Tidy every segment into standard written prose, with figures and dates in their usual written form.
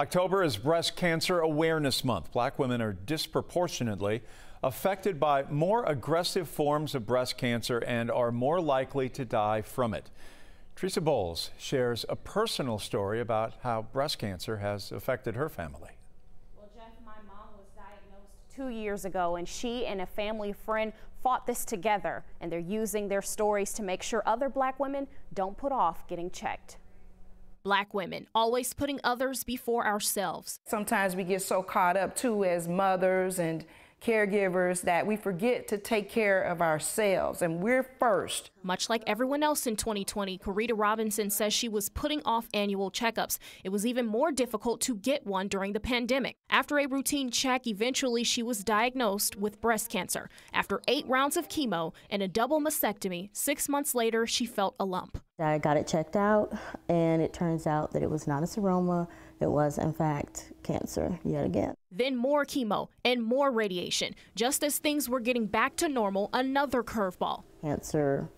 October is Breast Cancer Awareness Month. Black women are disproportionately affected by more aggressive forms of breast cancer and are more likely to die from it. Teresa Bowles shares a personal story about how breast cancer has affected her family. Well, Jeff, my mom was diagnosed 2 years ago, and she and a family friend fought this together, and they're using their stories to make sure other black women don't put off getting checked. Black women always putting others before ourselves. Sometimes we get so caught up too as mothers and caregivers that we forget to take care of ourselves, and we're first. Much like everyone else in 2020, Karita Robinson says she was putting off annual checkups. It was even more difficult to get one during the pandemic. After a routine check, eventually she was diagnosed with breast cancer. After 8 rounds of chemo and a double mastectomy, 6 months later, she felt a lump. I got it checked out, and it turns out that it was not a seroma. It was, in fact, cancer yet again. Then more chemo and more radiation. Just as things were getting back to normal, another curveball. Cancer,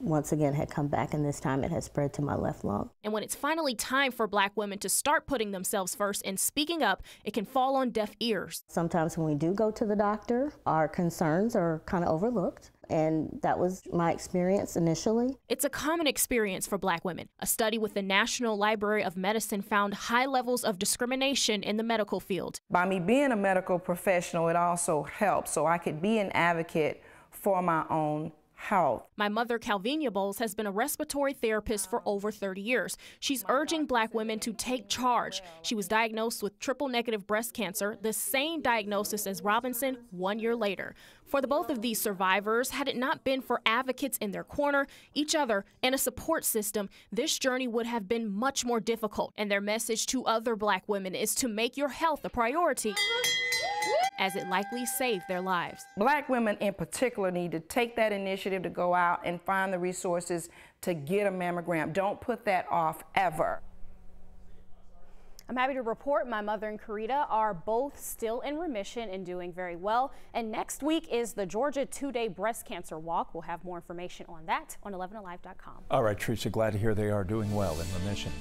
once again, had come back, and this time it has spread to my left lung. And when it's finally time for black women to start putting themselves first and speaking up, it can fall on deaf ears. Sometimes when we do go to the doctor, our concerns are kind of overlooked. And that was my experience initially. It's a common experience for black women. A study with the National Library of Medicine found high levels of discrimination in the medical field. By me being a medical professional, it also helps so I could be an advocate for my own health. My mother, Calvinia Bowles, has been a respiratory therapist for over 30 years. She's urging black women to take charge. She was diagnosed with triple-negative breast cancer, the same diagnosis as Robinson 1 year later. For the both of these survivors, had it not been for advocates in their corner, each other, and a support system, this journey would have been much more difficult. And their message to other black women is to make your health a priority, as it likely saved their lives. Black women in particular need to take that initiative to go out and find the resources to get a mammogram. Don't put that off ever. I'm happy to report my mother and Karita are both still in remission and doing very well. And next week is the Georgia 2-day breast cancer walk. We'll have more information on that on 11alive.com. All right, Teresa, glad to hear they are doing well in remission.